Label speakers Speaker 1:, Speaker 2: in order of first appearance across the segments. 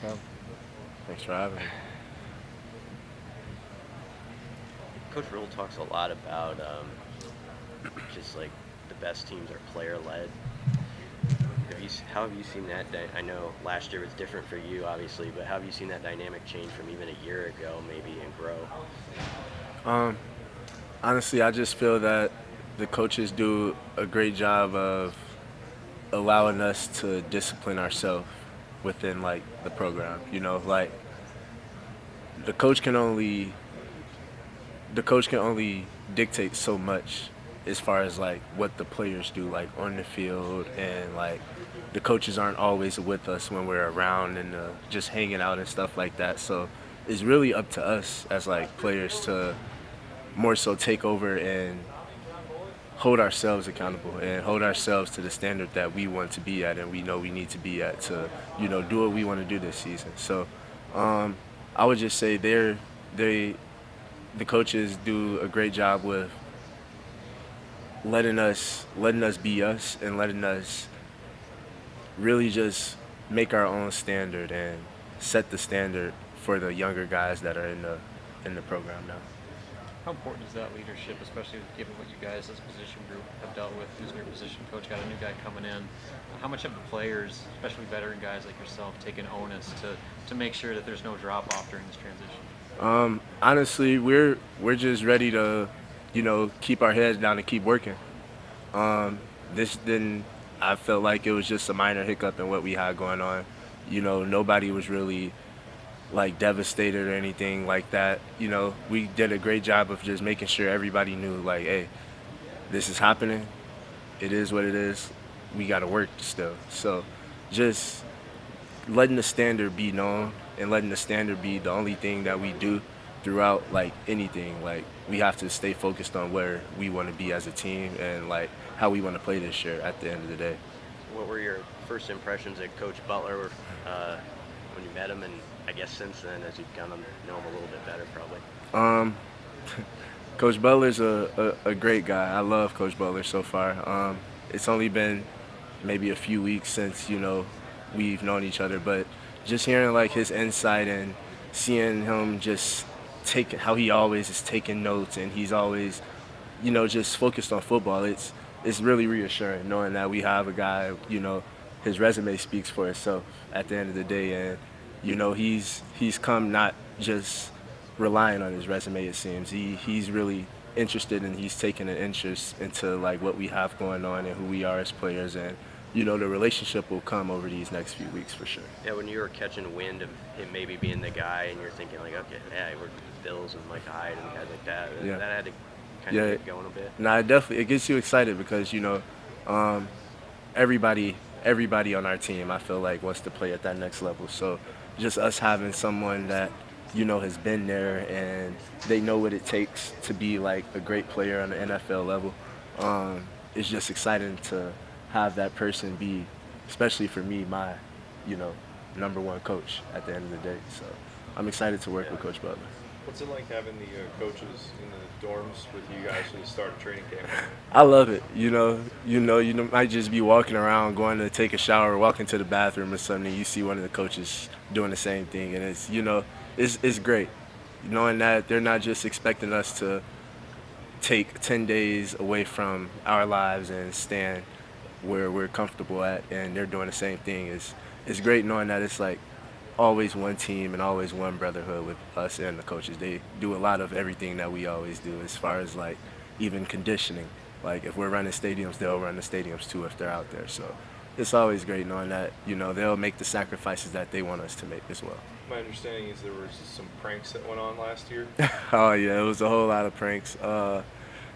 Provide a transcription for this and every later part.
Speaker 1: Um, Thanks for having me.
Speaker 2: Coach Rule talks a lot about just like the best teams are player led. How have you seen that? I know last year was different for you, obviously, but how have you seen that dynamic change from even a year ago, maybe, and grow?
Speaker 1: Um, Honestly, I just feel that the coaches do a great job of allowing us to discipline ourselves within like the program. Like the coach can only the coach can only dictate so much as far as like what the players do like on the field, and like the coaches aren't always with us when we're around and just hanging out and stuff like that. So it's really up to us as like players to more so take over and hold ourselves accountable and hold ourselves to the standard that we want to be at and we know we need to be at to do what we want to do this season. So um, I would just say they the coaches do a great job with letting us be us and letting us really just make our own standard and set the standard for the younger guys that are in the program now.
Speaker 3: How important is that leadership, especially given what you guys as a position group have dealt with? Who's your position coach? Got a new guy coming in. How much have the players, especially veteran guys like yourself, taken onus to make sure that there's no drop off during this transition?
Speaker 1: Honestly, we're just ready to, keep our heads down and keep working. This didn't. I felt like it was just a minor hiccup in what we had going on. Nobody was really like devastated or anything like that. We did a great job of just making sure everybody knew, like, hey, this is happening. It is what it is. We got to work still. So, just letting the standard be known and letting the standard be the only thing that we do throughout like anything. Like we have to stay focused on where we want to be as a team and like how we want to play this year at the end of the day.
Speaker 2: What were your first impressions of Coach Butler when you met him, and I guess since then, as you've gotten to know him a little bit better, probably?
Speaker 1: Um, Coach Butler's a great guy. I love Coach Butler so far. It's only been maybe a few weeks since we've known each other, but just hearing like his insight and seeing him just take how he always is taking notes and he's always just focused on football. It's really reassuring knowing that we have a guy. His resume speaks for itself at the end of the day, and he's come not just relying on his resume. It seems he's really interested and he's taking an interest into like what we have going on and who we are as players, and the relationship will come over these next few weeks for sure.
Speaker 2: Yeah, when you were catching wind of him maybe being the guy, and you're thinking like, okay, yeah, he worked with the Bills and Mike Hyde and guys like that.
Speaker 1: Yeah,
Speaker 2: That had to kind of
Speaker 1: yeah.
Speaker 2: get going a bit.
Speaker 1: Nah, it gets you excited because um, everybody on our team I feel like wants to play at that next level. So just us having someone that has been there and they know what it takes to be like a great player on the NFL level. It's just exciting to have that person be, especially for me, my you know number one coach at the end of the day. So I'm excited to work with Coach Butler.
Speaker 4: What's it like having the coaches in the dorms with you guys for the start of training camp?
Speaker 1: I love it. Might just be walking around, going to take a shower, walking to the bathroom or something. You see one of the coaches doing the same thing, and it's great, knowing that they're not just expecting us to take 10 days away from our lives and stand where we're comfortable at, and they're doing the same thing. It's great knowing that it's like always one team and always one brotherhood with us and the coaches. They do a lot of everything that we always do as far as like even conditioning. Like if we're running stadiums, they'll run the stadiums too if they're out there. So it's always great knowing that, they'll make the sacrifices that they want us to make as well.
Speaker 4: My understanding is there was some pranks that went on last year.
Speaker 1: Oh yeah, it was a whole lot of pranks.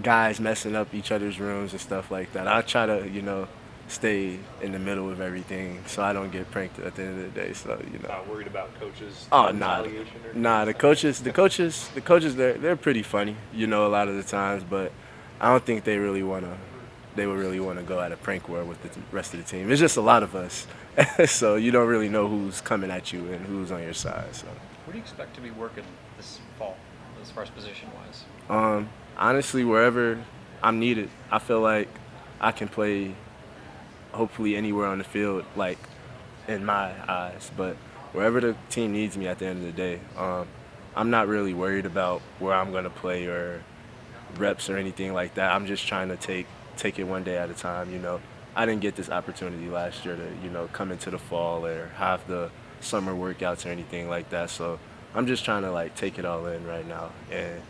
Speaker 1: Guys messing up each other's rooms and stuff like that. I try to, stay in the middle of everything so I don't get pranked at the end of the day. So,
Speaker 4: Not worried about coaches
Speaker 1: Oh
Speaker 4: retaliation or
Speaker 1: nah. The coaches, they're pretty funny, a lot of the times. But I don't think they would really wanna go at a prank war with the rest of the team. It's just a lot of us, so you don't really know who's coming at you and who's on your side. So,
Speaker 3: What do you expect to be working this fall, as far as position wise?
Speaker 1: honestly, wherever I'm needed, I feel like I can play hopefully anywhere on the field, like in my eyes. But wherever the team needs me at the end of the day. I'm not really worried about where I'm going to play or reps or anything like that. I'm just trying to take it one day at a time. I didn't get this opportunity last year to come into the fall or have the summer workouts or anything like that. So I'm just trying to like take it all in right now and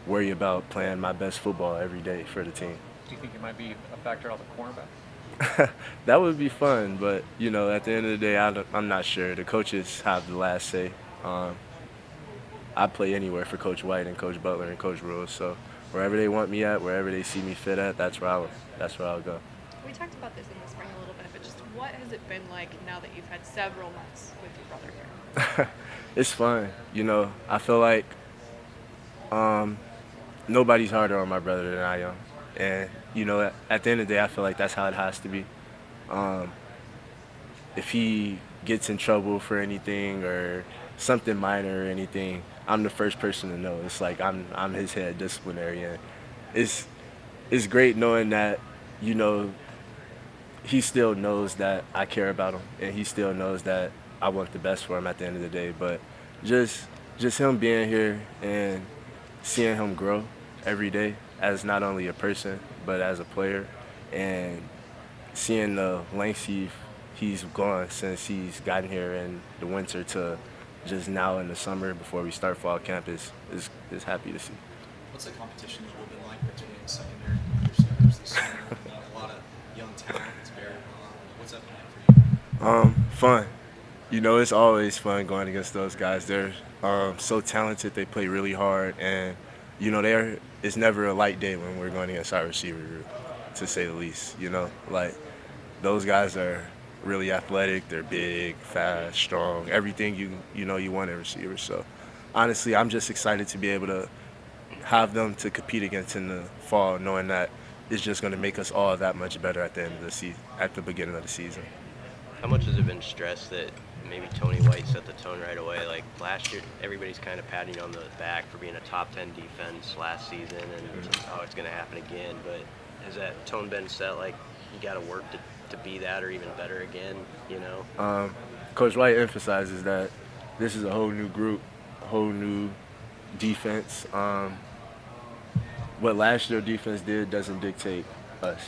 Speaker 1: worry about playing my best football every day for the team.
Speaker 3: Do you think it might be a factor on the cornerback?
Speaker 1: That would be fun, but at the end of the day, I'm not sure. The coaches have the last say. Um, I play anywhere for Coach White and Coach Butler and Coach Rule, so wherever they want me at, wherever they see me fit at, that's where I'll go.
Speaker 5: We talked about this in the spring a little bit, but just what has it been like now that you've had several months with your brother here?
Speaker 1: It's fun. I feel like nobody's harder on my brother than I am, and at the end of the day, I feel like that's how it has to be. Um, if he gets in trouble for anything or something minor or anything, I'm the first person to know. It's like I'm his head disciplinary, and it's it's great knowing that you know he still knows that I care about him, and he still knows that I want the best for him at the end of the day. But just just him being here and seeing him grow every day as not only a person but as a player, and seeing the lengths he's gone since he's gotten here in the winter to just now in the summer before we start fall camp is happy to see.
Speaker 6: What's the competition level been like between secondary and receivers this summer? A lot of young talent. It's very what's that been like for you?
Speaker 1: Fun. It's always fun going against those guys. They're so talented. They play really hard, and it's never a light day when we're going against our receiver group, to say the least. Like those guys are really athletic. They're big, fast, strong. Everything you want in receivers. So honestly, I'm just excited to be able to have them to compete against in the fall, knowing that it's just going to make us all that much better at the end of the season, at the beginning of the season.
Speaker 2: How much has it been stressed that maybe Tony White set the tone right away? Like last year, everybody's kind of patting you on the back for being a top 10 defense last season, and it's going to happen again. But has that tone been set? Like you got to work to be that or even better again.
Speaker 1: Coach White emphasizes that this is a whole new group, a whole new defense. What last year defense did doesn't dictate us.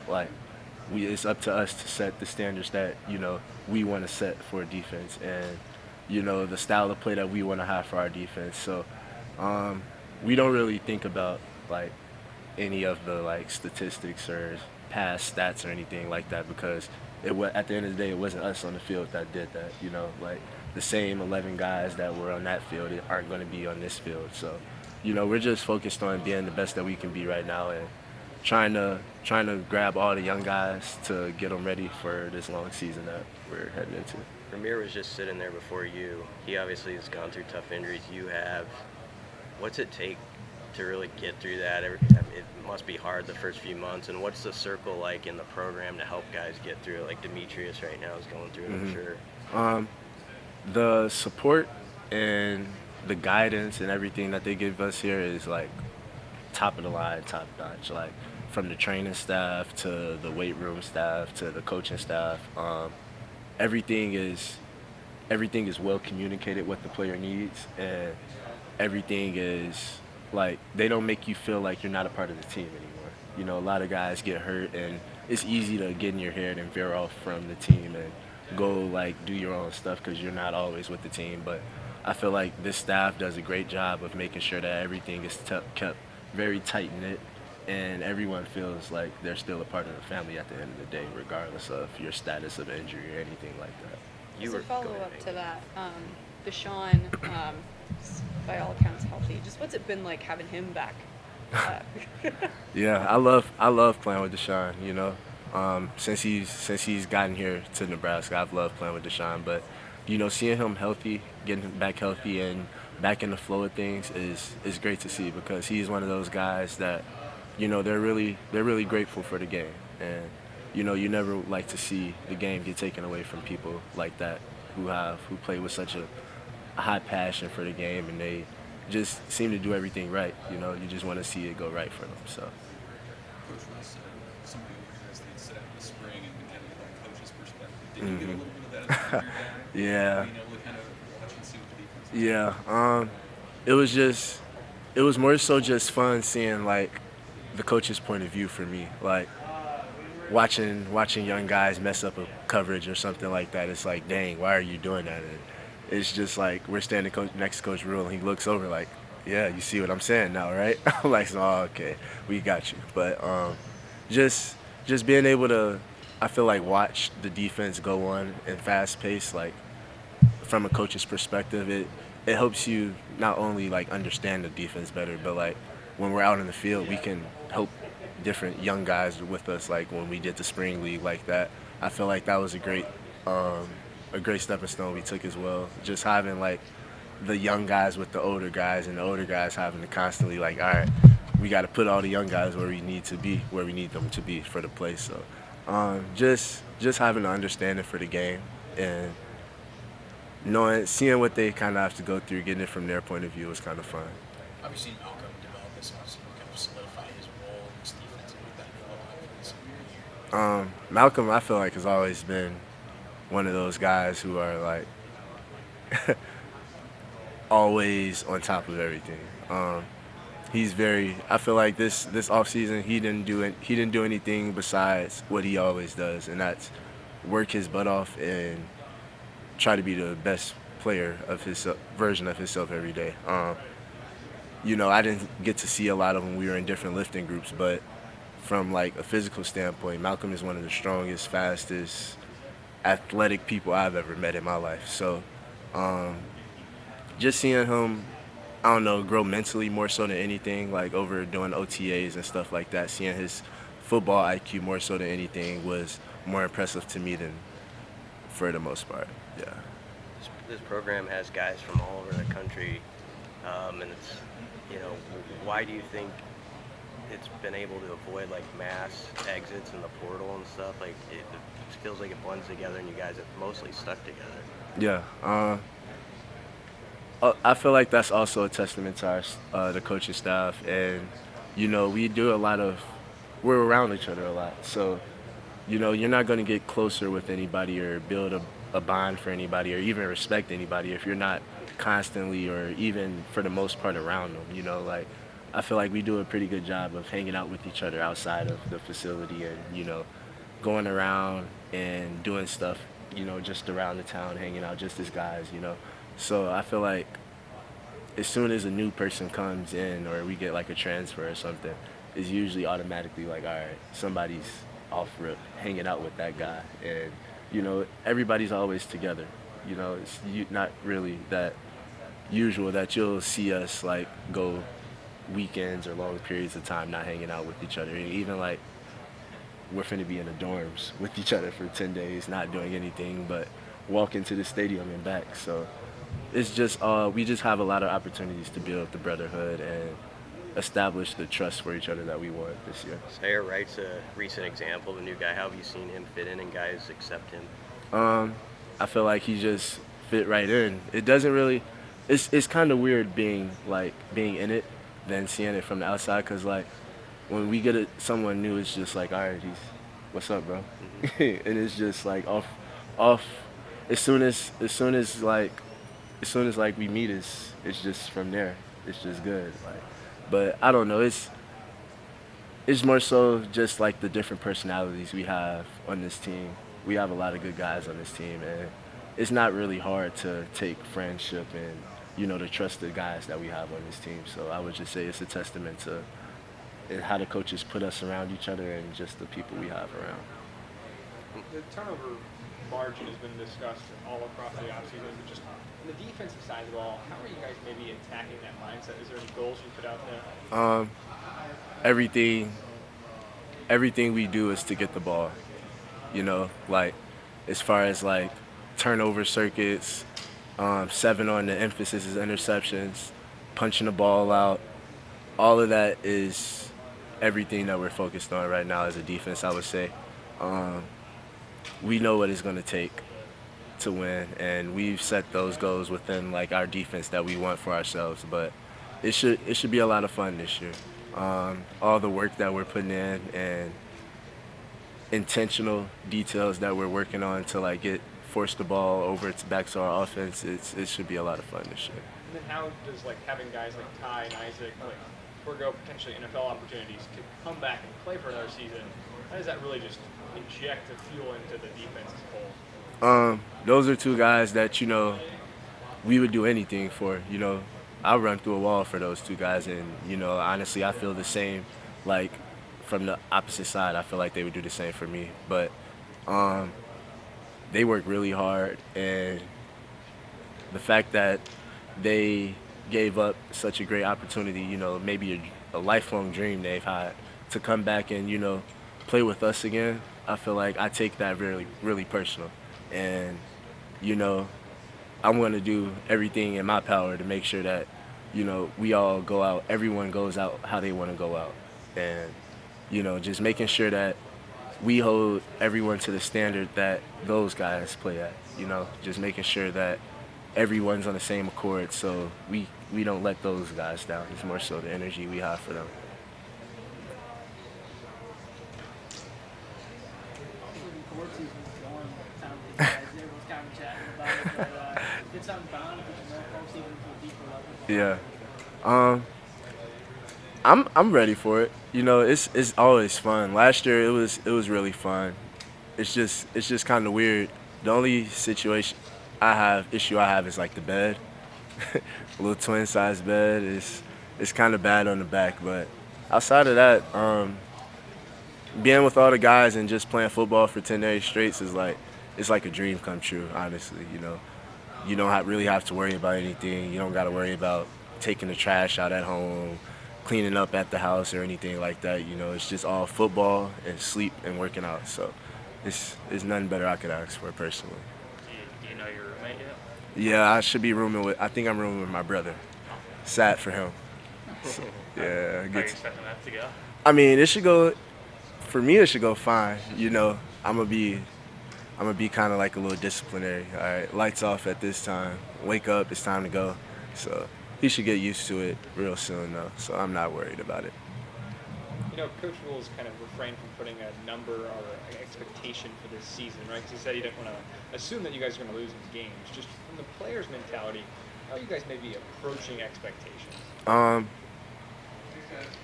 Speaker 1: Like it's up to us to set the standards that we want to set for a defense, and the style of play that we want to have for our defense. So we don't really think about like any of the like statistics or past stats or anything like that, because at the end of the day, it wasn't us on the field that did that. Like the same 11 guys that were on that field aren't going to be on this field. So we're just focused on being the best that we can be right now, and trying to grab all the young guys to get them ready for this long season that we're heading into.
Speaker 2: Ramir was just sitting there before you. He obviously has gone through tough injuries. You have. What's it take to really get through that? It must be hard the first few months. And what's the circle like in the program to help guys get through it? Like Demetrius right now is going through it, I'm sure.
Speaker 1: The support and the guidance and everything that they give us here is like top of the line, top notch. Like from the training staff to the weight room staff to the coaching staff, everything is well communicated what the player needs, and everything is like they don't make you feel like you're not a part of the team anymore. A lot of guys get hurt, and it's easy to get in your head and veer off from the team and go like do your own stuff because you're not always with the team. But I feel like this staff does a great job of making sure that everything is kept very tight knit, and everyone feels like they're still a part of the family at the end of the day, regardless of your status of injury or anything like that.
Speaker 5: As a follow-up to that, Deshaun, by all accounts healthy. Just what's it been like having him back?
Speaker 1: Yeah, I love playing with Deshaun. Since he's gotten here to Nebraska, I've loved playing with Deshaun. But seeing him healthy, getting him back healthy, and back in the flow of things is great to see, because he's one of those guys that they're really grateful for the game, and you never like to see the game get taken away from people like that who play with such a high passion for the game, and they just seem to do everything right. You just want to see it go right for them. So.
Speaker 6: Coach Russ, some of the organizers they set out in the spring and kind of from a coach's perspective. Did you get a little bit of that as a
Speaker 1: Yeah.
Speaker 6: Being able to kind of watch and see what the defense is.
Speaker 1: Yeah. It was more so just fun seeing like the coach's point of view for me. Like watching young guys mess up a coverage or something like that. It's like, dang, why are you doing that? And it's just like we're standing next to Coach Rule, and he looks over like, yeah, you see what I'm saying now, right? I'm like, oh, okay, we got you. But just just being able to, I feel like watch the defense go on in fast pace, like from a coach's perspective, it helps you not only like understand the defense better, but like when we're out in the field, we can help different young guys with us. Like when we did the spring league like that, I feel like that was a great stepping stone we took as well. Just having like the young guys with the older guys, and the older guys having to constantly like, all right, we got to put all the young guys where we need to be, where we need them to be for the play. So just having an understanding for the game and knowing, seeing what they kind of have to go through, getting it from their point of view was kind of fun.
Speaker 6: Obviously, Malcolm developed this obviously kind of solidify his role in this defense and what that meant a lot for this year.
Speaker 1: Malcolm, I feel like, has always been one of those guys who are like always on top of everything. He's very. I feel like this off season he didn't do it. He didn't do anything besides what he always does, and that's work his butt off and try to be the best player of his version of himself every day. You know, I didn't get to see a lot of him. We were in different lifting groups, but from like a physical standpoint, Malcolm is one of the strongest, fastest, athletic people I've ever met in my life. So just seeing him, I don't know, grow mentally more so than anything, like over doing OTAs and stuff like that, seeing his football IQ more so than anything was more impressive to me than for the most part. Yeah.
Speaker 2: This program has guys from all over the country, and it's, you know, why do you think it's been able to avoid like mass exits in the portal and stuff? Like it feels like it blends together, and you guys have mostly stuck together.
Speaker 1: Yeah. I feel like that's also a testament to our the coaching staff, and you know we do a lot of, we're around each other a lot, so you know you're not going to get closer with anybody or build a bond for anybody or even respect anybody if you're not constantly or even for the most part around them. You know, like I feel like we do a pretty good job of hanging out with each other outside of the facility and you know going around and doing stuff, you know, just around the town, hanging out just as guys, you know. So I feel like as soon as a new person comes in or we get like a transfer or something, it's usually automatically like, all right, somebody's off rip hanging out with that guy. And, you know, everybody's always together. You know, it's not really that usual that you'll see us like go weekends or long periods of time not hanging out with each other. And even like we're finna be in the dorms with each other for 10 days, not doing anything but walking to the stadium and back. So it's just we just have a lot of opportunities to build the brotherhood and establish the trust for each other that we want this year.
Speaker 2: Sayer Wright's a recent example, the new guy. How have you seen him fit in and guys accept him?
Speaker 1: I feel like he just fit right in. It doesn't really. It's kind of weird being in it than seeing it from the outside, because like when we get someone new, it's just like, all right, what's up, bro? Mm-hmm. And it's just like off. As soon as like we meet, it's just from there. It's just good. Like, but I don't know. It's more so just like the different personalities we have on this team. We have a lot of good guys on this team, and it's not really hard to take friendship and, you know, the trusted guys that we have on this team. So I would just say it's a testament to how the coaches put us around each other and just the people we have around.
Speaker 7: The turnover margin has been discussed all across the offseason, but just on the defensive side of the ball, how are you guys maybe attacking that mindset? Is there any goals you put out there?
Speaker 1: Everything we do is to get the ball. You know, like as far as like turnover circuits, 7 on the emphasis is interceptions, punching the ball out. All of that is everything that we're focused on right now as a defense, I would say. We know what it's going to take to win, and we've set those goals within like our defense that we want for ourselves. But it should be a lot of fun this year. All the work that we're putting in and intentional details that we're working on to like get force the ball over to back to our offense, it should be a lot of fun this year.
Speaker 7: And then how does like having guys like Ty and Isaac like forego potentially NFL opportunities to come back and play for another season? How does that really just inject the fuel into the defense as a whole?
Speaker 1: Those are two guys that, we would do anything for. I'll run through a wall for those two guys, and, honestly, I feel the same, like, from the opposite side. I feel like they would do the same for me. But they work really hard, and the fact that they gave up such a great opportunity, maybe a lifelong dream they've had to come back and, play with us again, I feel like I take that really, really personal. And, I'm going to do everything in my power to make sure that, we all go out, everyone goes out how they want to go out. And, just making sure that we hold everyone to the standard that those guys play at, just making sure that everyone's on the same accord so we don't let those guys down. It's more so the energy we have for them. Yeah. I'm ready for it. It's always fun. Last year it was really fun. It's just kind of weird. The only issue I have is like the bed. A little twin size bed it's kind of bad on the back, but outside of that, being with all the guys and just playing football for 10 days straight is like it's like a dream come true. Honestly, you don't really have to worry about anything. You don't got to worry about taking the trash out at home, cleaning up at the house or anything like that. It's just all football and sleep and working out. So it's nothing better I could ask for personally.
Speaker 8: Do you know your roommate yet?
Speaker 1: Yeah, I should be I think I'm rooming with my brother. Sad for him. So, yeah.
Speaker 8: How are you expecting that to go?
Speaker 1: I mean, for me, it should go fine. I'm gonna be kind of like a little disciplinary. All right, lights off at this time. Wake up, it's time to go. So he should get used to it real soon, though. So I'm not worried about it.
Speaker 7: Coach Rule's kind of refrained from putting a number or an expectation for this season, right? Because he said he didn't want to assume that you guys are going to lose these games. Just from the players' mentality, how are you guys maybe approaching expectations?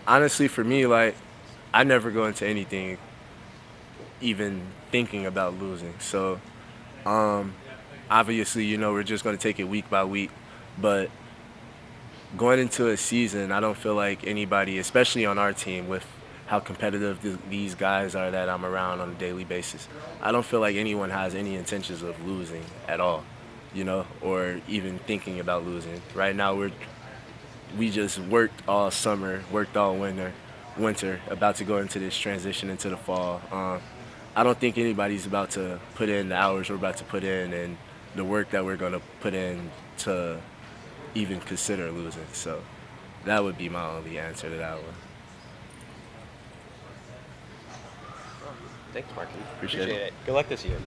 Speaker 1: Honestly, for me, like, I never go into anything even thinking about losing. So, obviously, we're just going to take it week by week. But going into a season, I don't feel like anybody, especially on our team, with how competitive these guys are that I'm around on a daily basis, I don't feel like anyone has any intentions of losing at all, or even thinking about losing. Right now, we just worked all summer, worked all winter, about to go into this transition into the fall. I don't think anybody's about to put in the hours we're about to put in and the work that we're going to put in to even consider losing. So that would be my only answer to that one.
Speaker 2: Thanks, Marques.
Speaker 1: Appreciate it.
Speaker 2: Good luck this year.